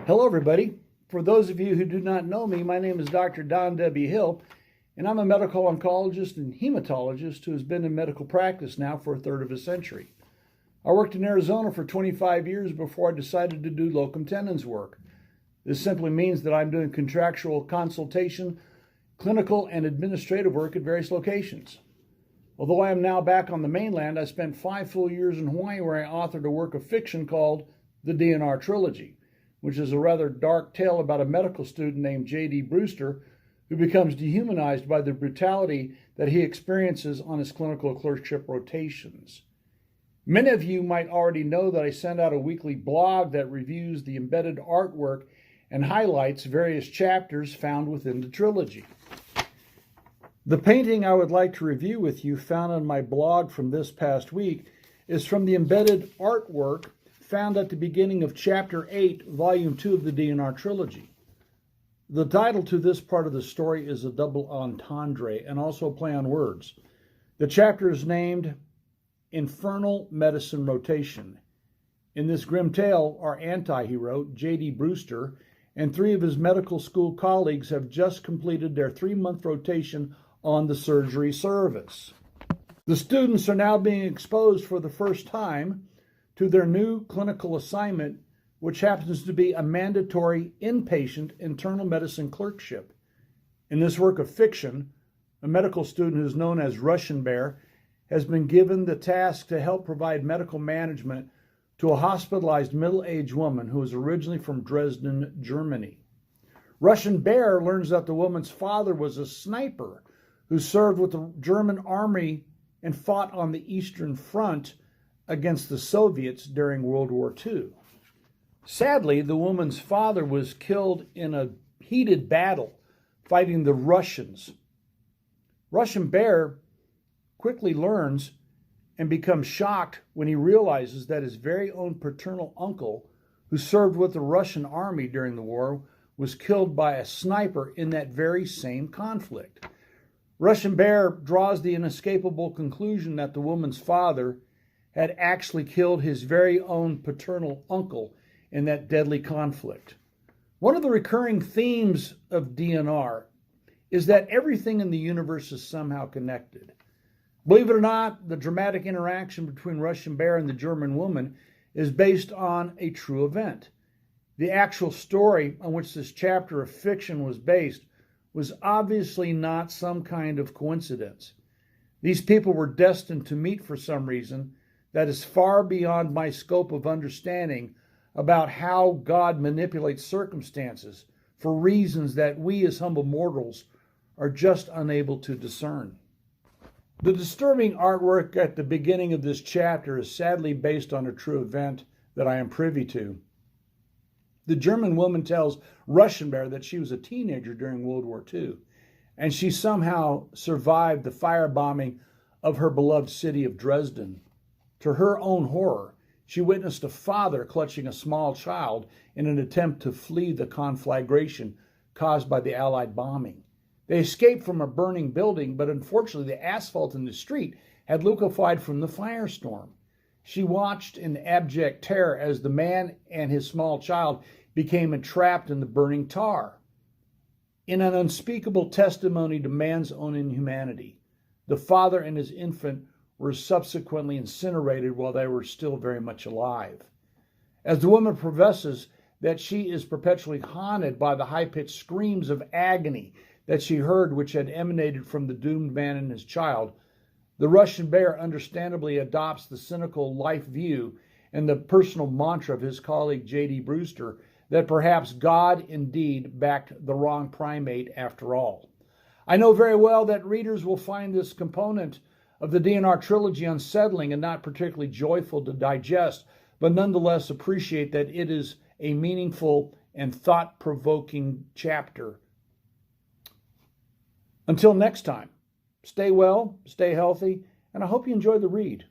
Hello, everybody. For those of you who do not know me, my name is Dr. Don W.Hill, and I'm a medical oncologist and hematologist who has been in medical practice now for a third of a century. I worked in Arizona for 25 years before I decided to do locum tenens work. This simply means that I'm doing contractual consultation, clinical, and administrative work at various locations. Although I am now back on the mainland, I spent 5 full years in Hawaii where I authored a work of fiction called the DNR trilogy, which is a rather dark tale about a medical student named J.D. Brewster who becomes dehumanized by the brutality that he experiences on his clinical clerkship rotations. Many of you might already know that I send out a weekly blog that reviews the embedded artwork and highlights various chapters found within the trilogy. The painting I would like to review with you found on my blog from this past week is from the embedded artwork found at the beginning of Chapter 8, Volume 2 of the DNR trilogy. The title to this part of the story is a double entendre and also a play on words. The chapter is named Infernal Medicine Rotation. In this grim tale, our anti-hero, J.D. Brewster, and 3 of his medical school colleagues have just completed their 3-month rotation on the surgery service. The students are now being exposed for the first time to their new clinical assignment, which happens to be a mandatory inpatient internal medicine clerkship. In this work of fiction, a medical student who is known as Russian Bear has been given the task to help provide medical management to a hospitalized middle-aged woman who is originally from Dresden, Germany. Russian Bear learns that the woman's father was a sniper who served with the German army and fought on the Eastern Front against the Soviets during World War II. Sadly, the woman's father was killed in a heated battle fighting the Russians. Russian Bear quickly learns and becomes shocked when he realizes that his very own paternal uncle, who served with the Russian army during the war, was killed by a sniper in that very same conflict. Russian Bear draws the inescapable conclusion that the woman's father had actually killed his very own paternal uncle in that deadly conflict. One of the recurring themes of DNR is that everything in the universe is somehow connected. Believe it or not, the dramatic interaction between Russian Bear and the German woman is based on a true event. The actual story on which this chapter of fiction was based was obviously not some kind of coincidence. These people were destined to meet for some reason that is far beyond my scope of understanding about how God manipulates circumstances for reasons that we as humble mortals are just unable to discern. The disturbing artwork at the beginning of this chapter is sadly based on a true event that I am privy to. The German woman tells Russian Bear that she was a teenager during World War II, and she somehow survived the firebombing of her beloved city of Dresden. To her own horror, she witnessed a father clutching a small child in an attempt to flee the conflagration caused by the Allied bombing. They escaped from a burning building, but unfortunately the asphalt in the street had liquefied from the firestorm. She watched in abject terror as the man and his small child became entrapped in the burning tar. In an unspeakable testimony to man's own inhumanity, the father and his infant were subsequently incinerated while they were still very much alive. As the woman professes that she is perpetually haunted by the high-pitched screams of agony that she heard, which had emanated from the doomed man and his child, the Russian Bear understandably adopts the cynical life view and the personal mantra of his colleague J.D. Brewster that perhaps God indeed backed the wrong primate after all. I know very well that readers will find this component of the DNR trilogy unsettling and not particularly joyful to digest, but nonetheless appreciate that it is a meaningful and thought-provoking chapter. Until next time, stay well, stay healthy, and I hope you enjoy the read.